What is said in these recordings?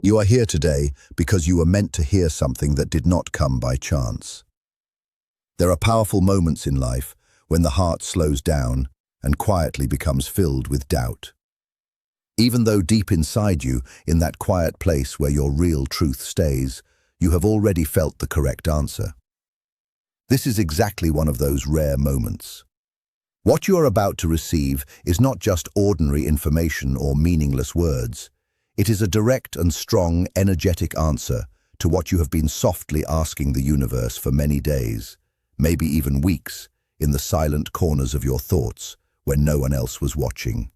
You are here today because you were meant to hear something that did not come by chance. There are powerful moments in life when the heart slows down and quietly becomes filled with doubt. Even though deep inside you, in that quiet place where your real truth stays, you have already felt the correct answer. This is exactly one of those rare moments. What you are about to receive is not just ordinary information or meaningless words. It is a direct and strong, energetic answer to what you have been softly asking the universe for many days, maybe even weeks, in the silent corners of your thoughts when no one else was watching.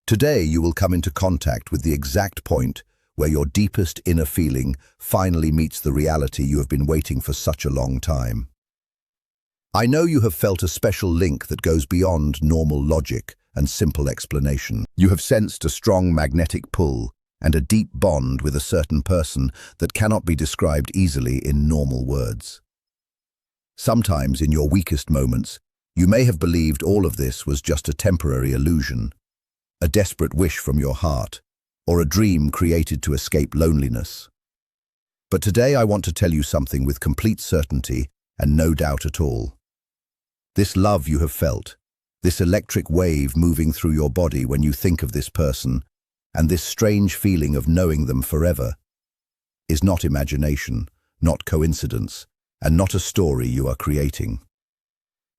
Today you will come into contact with the exact point where your deepest inner feeling finally meets the reality you have been waiting for such a long time. I know you have felt a special link that goes beyond normal logic and simple explanation. You have sensed a strong magnetic pull and a deep bond with a certain person that cannot be described easily in normal words. Sometimes, in your weakest moments, you may have believed all of this was just a temporary illusion, a desperate wish from your heart, or a dream created to escape loneliness. But today I want to tell you something with complete certainty and no doubt at all. This love you have felt, this electric wave moving through your body when you think of this person, and this strange feeling of knowing them forever, is not imagination, not coincidence, and not a story you are creating.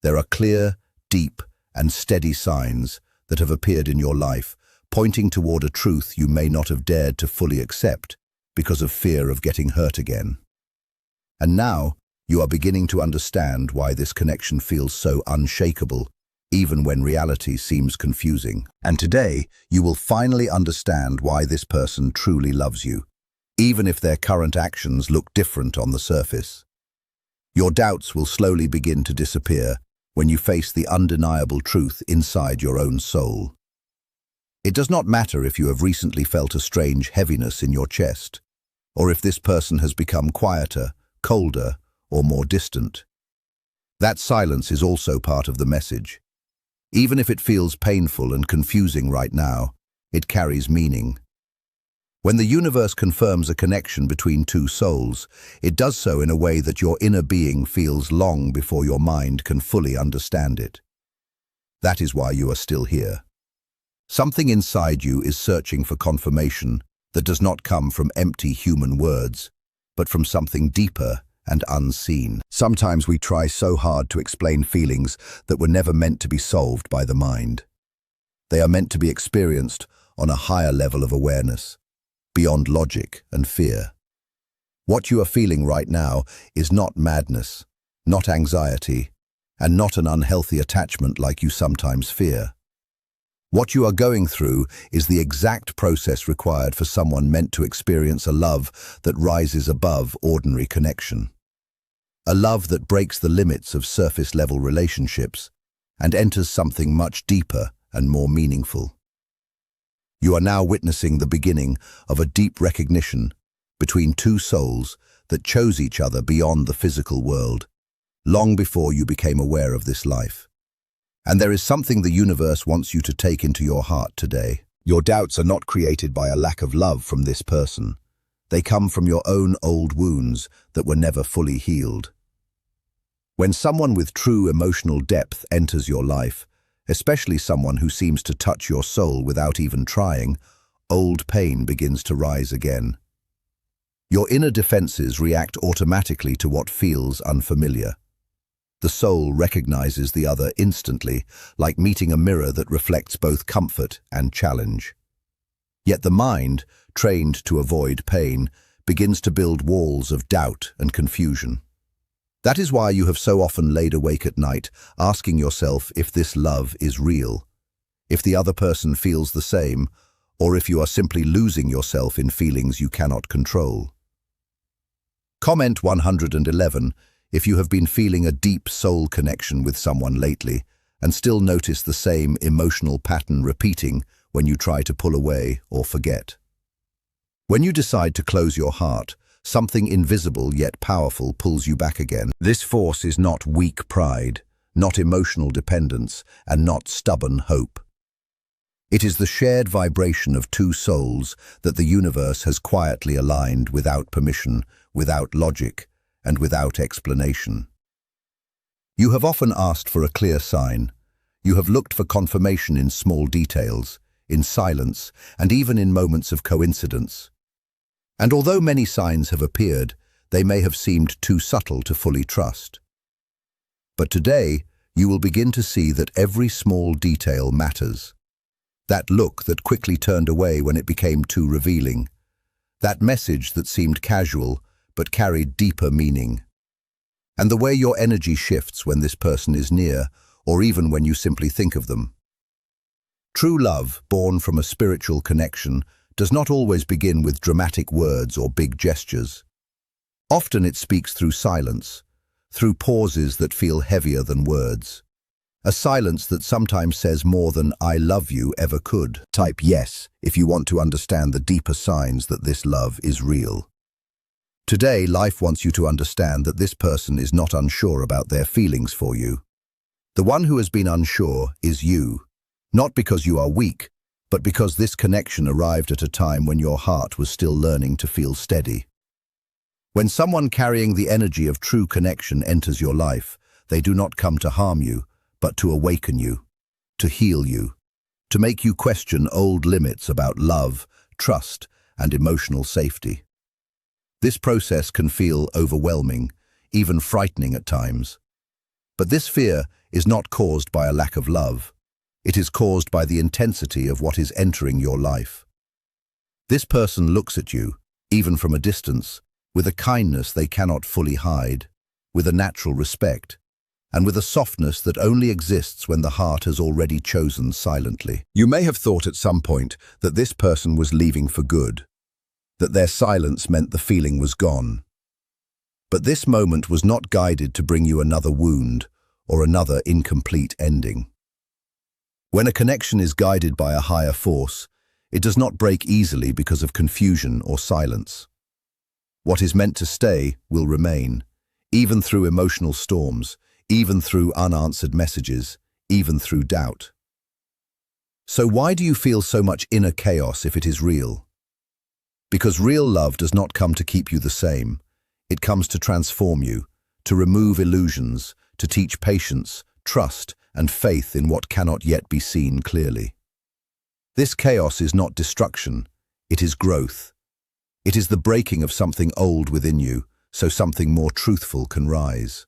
There are clear, deep, and steady signs that have appeared in your life, pointing toward a truth you may not have dared to fully accept because of fear of getting hurt again. And now, you are beginning to understand why this connection feels so unshakable, even when reality seems confusing. And today, you will finally understand why this person truly loves you, even if their current actions look different on the surface. Your doubts will slowly begin to disappear when you face the undeniable truth inside your own soul. It does not matter if you have recently felt a strange heaviness in your chest, or if this person has become quieter, colder, or more distant. That silence is also part of the message. Even if it feels painful and confusing right now, it carries meaning. When the universe confirms a connection between two souls, it does so in a way that your inner being feels long before your mind can fully understand it. That is why you are still here. Something inside you is searching for confirmation that does not come from empty human words, but from something deeper and unseen. Sometimes we try so hard to explain feelings that were never meant to be solved by the mind. They are meant to be experienced on a higher level of awareness, beyond logic and fear. What you are feeling right now is not madness, not anxiety, and not an unhealthy attachment like you sometimes fear. What you are going through is the exact process required for someone meant to experience a love that rises above ordinary connection. A love that breaks the limits of surface-level relationships and enters something much deeper and more meaningful. You are now witnessing the beginning of a deep recognition between two souls that chose each other beyond the physical world, long before you became aware of this life. And there is something the universe wants you to take into your heart today. Your doubts are not created by a lack of love from this person. They come from your own old wounds that were never fully healed. When someone with true emotional depth enters your life, especially someone who seems to touch your soul without even trying, old pain begins to rise again. Your inner defenses react automatically to what feels unfamiliar. The soul recognizes the other instantly, like meeting a mirror that reflects both comfort and challenge. Yet the mind, trained to avoid pain, begins to build walls of doubt and confusion. That is why you have so often laid awake at night, asking yourself if this love is real, if the other person feels the same, or if you are simply losing yourself in feelings you cannot control. Comment 111 if you have been feeling a deep soul connection with someone lately and still notice the same emotional pattern repeating when you try to pull away or forget. When you decide to close your heart, something invisible yet powerful pulls you back again. This force is not weak pride, not emotional dependence, and not stubborn hope. It is the shared vibration of two souls that the universe has quietly aligned without permission, without logic, and without explanation. You have often asked for a clear sign. You have looked for confirmation in small details, in silence, and even in moments of coincidence. And although many signs have appeared, they may have seemed too subtle to fully trust. But today, you will begin to see that every small detail matters. That look that quickly turned away when it became too revealing. That message that seemed casual but carried deeper meaning. And the way your energy shifts when this person is near, or even when you simply think of them. True love, born from a spiritual connection, does not always begin with dramatic words or big gestures. Often it speaks through silence, through pauses that feel heavier than words. A silence that sometimes says more than "I love you" ever could. Type yes if you want to understand the deeper signs that this love is real. Today, life wants you to understand that this person is not unsure about their feelings for you. The one who has been unsure is you, not because you are weak, but because this connection arrived at a time when your heart was still learning to feel steady. When someone carrying the energy of true connection enters your life, they do not come to harm you, but to awaken you, to heal you, to make you question old limits about love, trust, and emotional safety. This process can feel overwhelming, even frightening at times. But this fear is not caused by a lack of love. It is caused by the intensity of what is entering your life. This person looks at you, even from a distance, with a kindness they cannot fully hide, with a natural respect, and with a softness that only exists when the heart has already chosen silently. You may have thought at some point that this person was leaving for good, that their silence meant the feeling was gone. But this moment was not guided to bring you another wound or another incomplete ending. When a connection is guided by a higher force, it does not break easily because of confusion or silence. What is meant to stay will remain, even through emotional storms, even through unanswered messages, even through doubt. So why do you feel so much inner chaos if it is real? Because real love does not come to keep you the same. It comes to transform you, to remove illusions, to teach patience, trust, and faith in what cannot yet be seen clearly. This chaos is not destruction, it is growth. It is the breaking of something old within you, so something more truthful can rise.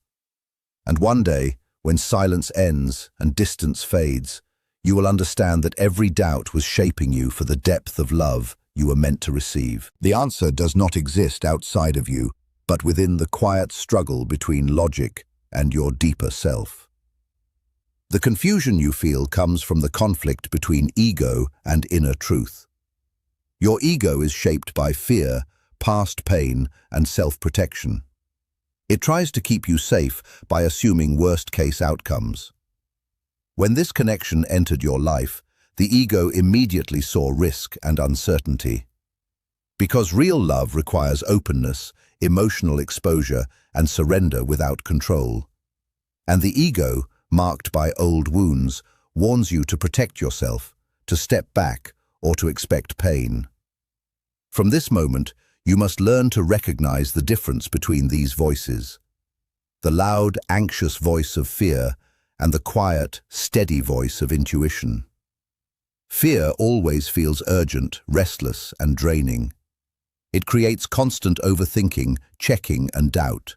And one day, when silence ends and distance fades, you will understand that every doubt was shaping you for the depth of love you were meant to receive. The answer does not exist outside of you, but within the quiet struggle between logic and your deeper self. The confusion you feel comes from the conflict between ego and inner truth. Your ego is shaped by fear, past pain, and self-protection. It tries to keep you safe by assuming worst-case outcomes. When this connection entered your life, the ego immediately saw risk and uncertainty. Because real love requires openness, emotional exposure, and surrender without control. And the ego, marked by old wounds, warns you to protect yourself, to step back, or to expect pain. From this moment, you must learn to recognize the difference between these voices. The loud, anxious voice of fear and the quiet, steady voice of intuition. Fear always feels urgent, restless, and draining. It creates constant overthinking, checking, and doubt.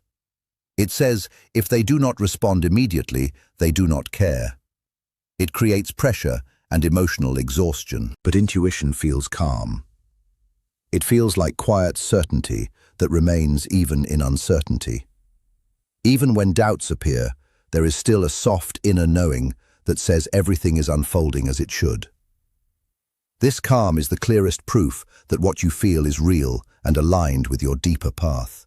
It says, if they do not respond immediately, they do not care. It creates pressure and emotional exhaustion. But intuition feels calm. It feels like quiet certainty that remains even in uncertainty. Even when doubts appear, there is still a soft inner knowing that says everything is unfolding as it should. This calm is the clearest proof that what you feel is real and aligned with your deeper path.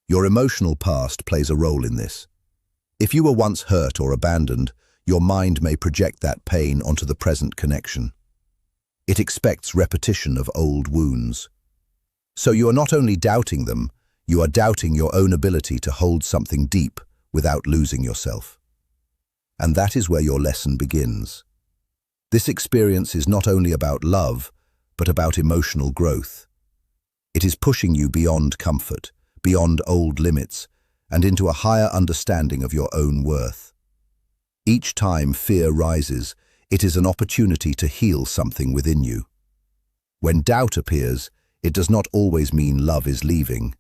Your emotional past plays a role in this. If you were once hurt or abandoned, your mind may project that pain onto the present connection. It expects repetition of old wounds. So you are not only doubting them, you are doubting your own ability to hold something deep without losing yourself. And that is where your lesson begins. This experience is not only about love, but about emotional growth. It is pushing you beyond comfort, beyond old limits, and into a higher understanding of your own worth. Each time fear rises, it is an opportunity to heal something within you. When doubt appears, it does not always mean love is leaving.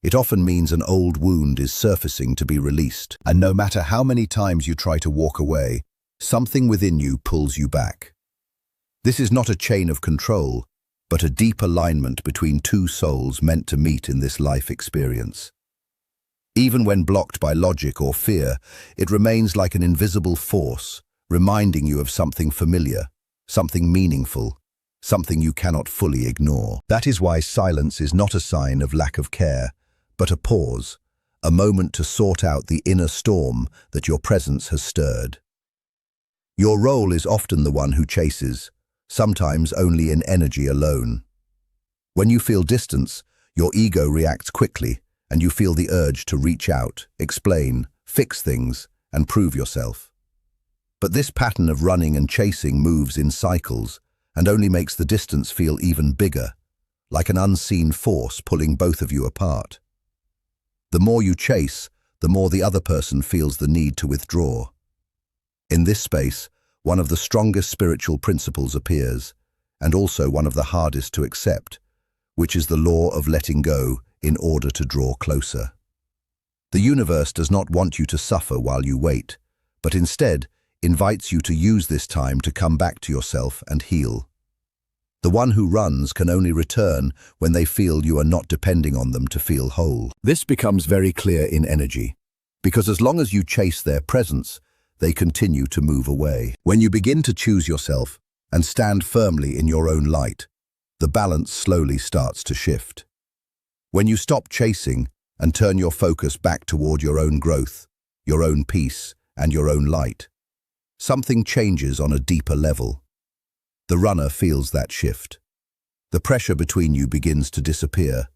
It often means an old wound is surfacing to be released. And no matter how many times you try to walk away, something within you pulls you back. This is not a chain of control, but a deep alignment between two souls meant to meet in this life experience. Even when blocked by logic or fear, it remains like an invisible force, reminding you of something familiar, something meaningful, something you cannot fully ignore. That is why silence is not a sign of lack of care, but a pause, a moment to sort out the inner storm that your presence has stirred. Your role is often the one who chases, sometimes only in energy alone. When you feel distance, your ego reacts quickly, and you feel the urge to reach out, explain, fix things, and prove yourself. But this pattern of running and chasing moves in cycles, and only makes the distance feel even bigger, like an unseen force pulling both of you apart. The more you chase, the more the other person feels the need to withdraw. In this space, one of the strongest spiritual principles appears, and also one of the hardest to accept, which is the law of letting go in order to draw closer. The universe does not want you to suffer while you wait, but instead invites you to use this time to come back to yourself and heal. The one who runs can only return when they feel you are not depending on them to feel whole. This becomes very clear in energy, because as long as you chase their presence, they continue to move away. When you begin to choose yourself and stand firmly in your own light, the balance slowly starts to shift. When you stop chasing and turn your focus back toward your own growth, your own peace, and your own light, something changes on a deeper level. The runner feels that shift. The pressure between you begins to disappear.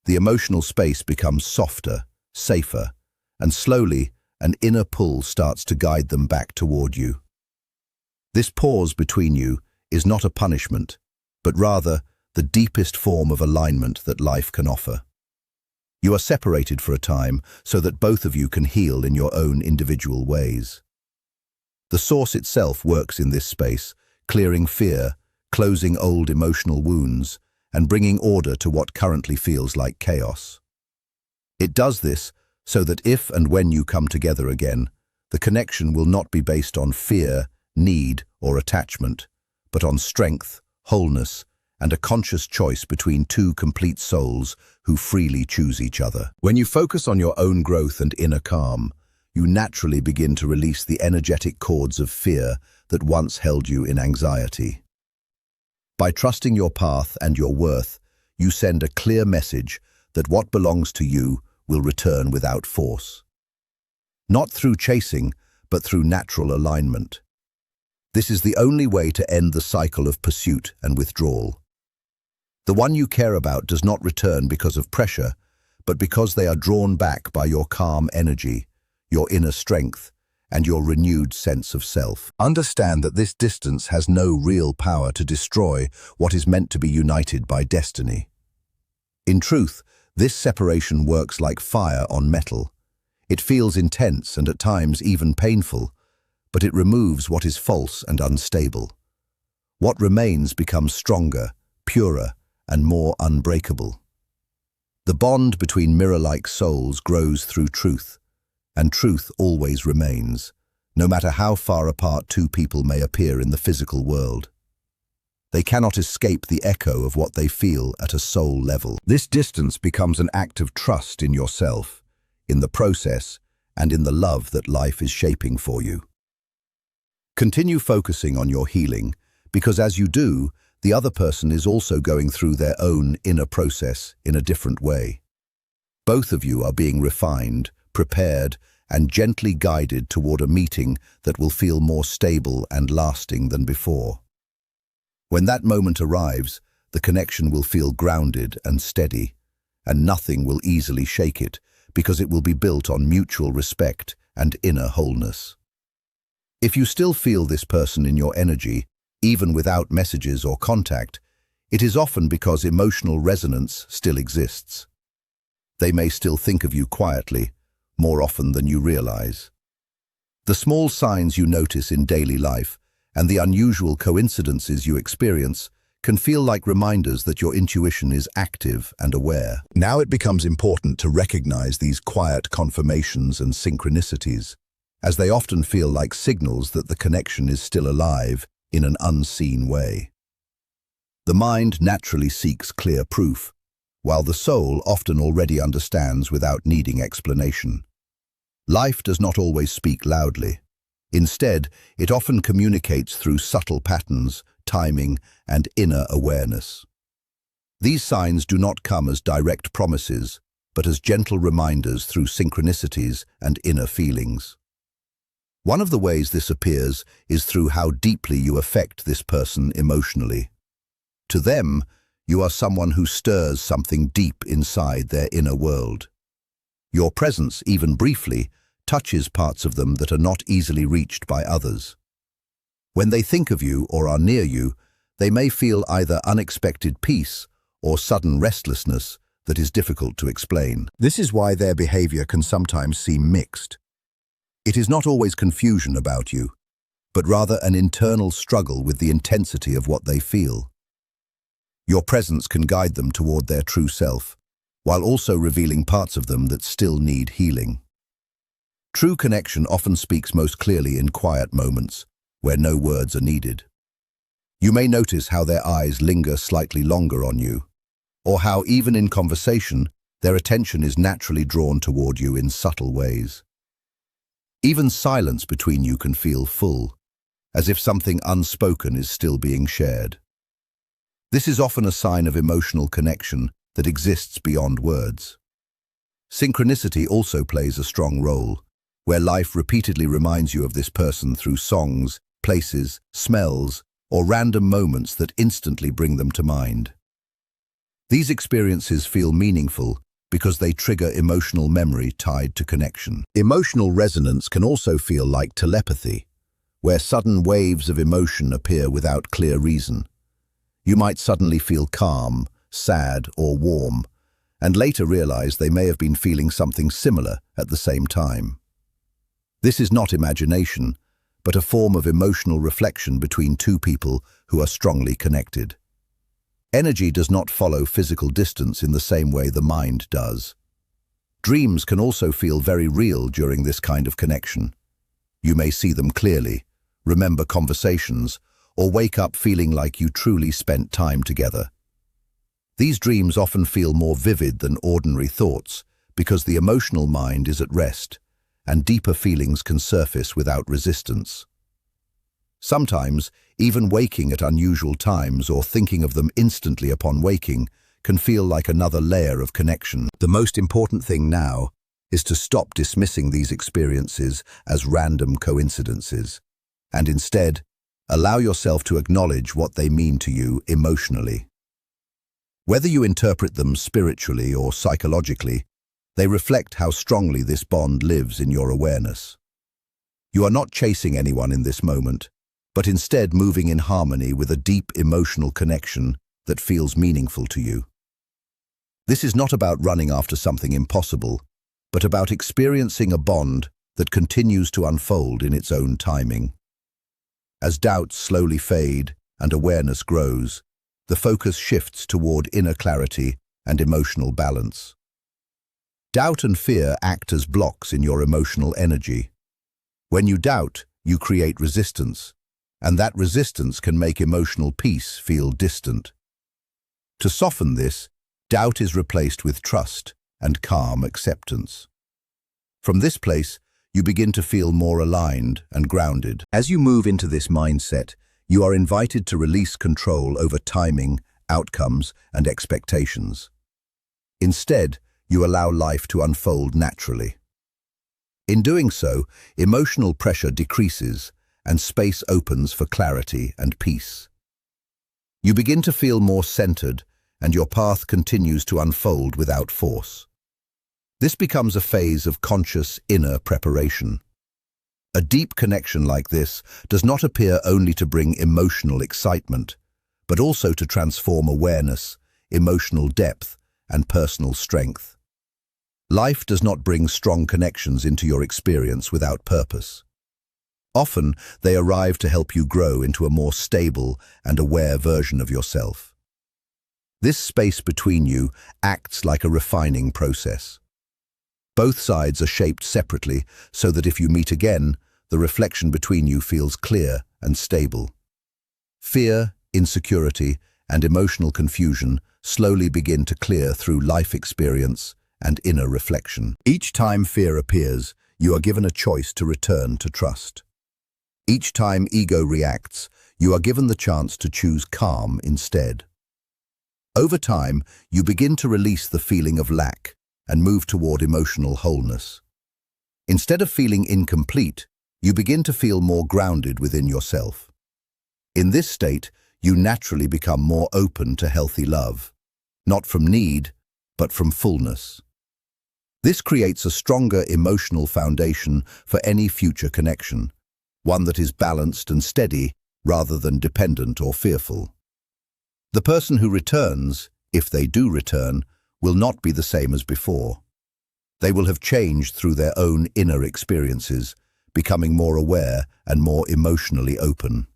The emotional space becomes softer, safer, and slowly an inner pull starts to guide them back toward you. This pause between you is not a punishment, but rather the deepest form of alignment that life can offer. You are separated for a time so that both of you can heal in your own individual ways. The source itself works in this space, clearing fear, closing old emotional wounds, and bringing order to what currently feels like chaos. It does this so that if and when you come together again, the connection will not be based on fear, need, or attachment, but on strength, wholeness, and a conscious choice between two complete souls who freely choose each other. When you focus on your own growth and inner calm, you naturally begin to release the energetic cords of fear that once held you in anxiety. By trusting your path and your worth, you send a clear message that what belongs to you will return without force. Not through chasing, but through natural alignment. This is the only way to end the cycle of pursuit and withdrawal. The one you care about does not return because of pressure, but because they are drawn back by your calm energy, your inner strength, and your renewed sense of self. Understand that this distance has no real power to destroy what is meant to be united by destiny. In truth, this separation works like fire on metal. It feels intense and at times even painful, but it removes what is false and unstable. What remains becomes stronger, purer, and more unbreakable. The bond between mirror-like souls grows through truth, and truth always remains, no matter how far apart two people may appear in the physical world. They cannot escape the echo of what they feel at a soul level. This distance becomes an act of trust in yourself, in the process, and in the love that life is shaping for you. Continue focusing on your healing, because as you do, the other person is also going through their own inner process in a different way. Both of you are being refined, prepared, and gently guided toward a meeting that will feel more stable and lasting than before. When that moment arrives, the connection will feel grounded and steady, and nothing will easily shake it because it will be built on mutual respect and inner wholeness. If you still feel this person in your energy, even without messages or contact, it is often because emotional resonance still exists. They may still think of you quietly, more often than you realize. The small signs you notice in daily life and the unusual coincidences you experience can feel like reminders that your intuition is active and aware. Now it becomes important to recognize these quiet confirmations and synchronicities, as they often feel like signals that the connection is still alive in an unseen way. The mind naturally seeks clear proof, while the soul often already understands without needing explanation. Life does not always speak loudly. Instead, it often communicates through subtle patterns, timing, and inner awareness. These signs do not come as direct promises, but as gentle reminders through synchronicities and inner feelings. One of the ways this appears is through how deeply you affect this person emotionally. To them, you are someone who stirs something deep inside their inner world. Your presence, even briefly, touches parts of them that are not easily reached by others. When they think of you or are near you, they may feel either unexpected peace or sudden restlessness that is difficult to explain. This is why their behavior can sometimes seem mixed. It is not always confusion about you, but rather an internal struggle with the intensity of what they feel. Your presence can guide them toward their true self, while also revealing parts of them that still need healing. True connection often speaks most clearly in quiet moments, where no words are needed. You may notice how their eyes linger slightly longer on you, or how even in conversation, their attention is naturally drawn toward you in subtle ways. Even silence between you can feel full, as if something unspoken is still being shared. This is often a sign of emotional connection that exists beyond words. Synchronicity also plays a strong role, where life repeatedly reminds you of this person through songs, places, smells, or random moments that instantly bring them to mind. These experiences feel meaningful because they trigger emotional memory tied to connection. Emotional resonance can also feel like telepathy, where sudden waves of emotion appear without clear reason. You might suddenly feel calm, sad, or warm, and later realize they may have been feeling something similar at the same time. This is not imagination, but a form of emotional reflection between two people who are strongly connected. Energy does not follow physical distance in the same way the mind does. Dreams can also feel very real during this kind of connection. You may see them clearly, remember conversations, or wake up feeling like you truly spent time together. These dreams often feel more vivid than ordinary thoughts because the emotional mind is at rest, and deeper feelings can surface without resistance. Sometimes, even waking at unusual times or thinking of them instantly upon waking can feel like another layer of connection. The most important thing now is to stop dismissing these experiences as random coincidences, and instead, allow yourself to acknowledge what they mean to you emotionally. Whether you interpret them spiritually or psychologically, they reflect how strongly this bond lives in your awareness. You are not chasing anyone in this moment, but instead moving in harmony with a deep emotional connection that feels meaningful to you. This is not about running after something impossible, but about experiencing a bond that continues to unfold in its own timing. As doubts slowly fade and awareness grows, the focus shifts toward inner clarity and emotional balance. Doubt and fear act as blocks in your emotional energy. When you doubt, you create resistance, and that resistance can make emotional peace feel distant. To soften this, doubt is replaced with trust and calm acceptance. From this place, you begin to feel more aligned and grounded. As you move into this mindset, you are invited to release control over timing, outcomes, and expectations. Instead, you allow life to unfold naturally. In doing so, emotional pressure decreases and space opens for clarity and peace. You begin to feel more centered, and your path continues to unfold without force. This becomes a phase of conscious inner preparation. A deep connection like this does not appear only to bring emotional excitement, but also to transform awareness, emotional depth, and personal strength. Life does not bring strong connections into your experience without purpose. Often, they arrive to help you grow into a more stable and aware version of yourself. This space between you acts like a refining process. Both sides are shaped separately so that if you meet again, the reflection between you feels clear and stable. Fear, insecurity, and emotional confusion slowly begin to clear through life experience and inner reflection. Each time fear appears, you are given a choice to return to trust. Each time ego reacts, you are given the chance to choose calm instead. Over time, you begin to release the feeling of lack and move toward emotional wholeness. Instead of feeling incomplete, you begin to feel more grounded within yourself. In this state, you naturally become more open to healthy love, not from need, but from fullness. This creates a stronger emotional foundation for any future connection, one that is balanced and steady rather than dependent or fearful. The person who returns, if they do return, will not be the same as before. They will have changed through their own inner experiences, becoming more aware and more emotionally open.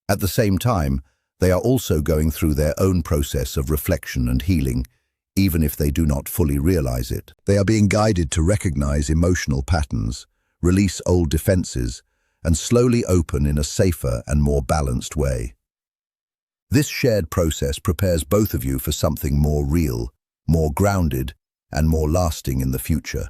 At the same time, they are also going through their own process of reflection and healing, even if they do not fully realize it. They are being guided to recognize emotional patterns, release old defenses, and slowly open in a safer and more balanced way. This shared process prepares both of you for something more real, more grounded, and more lasting in the future.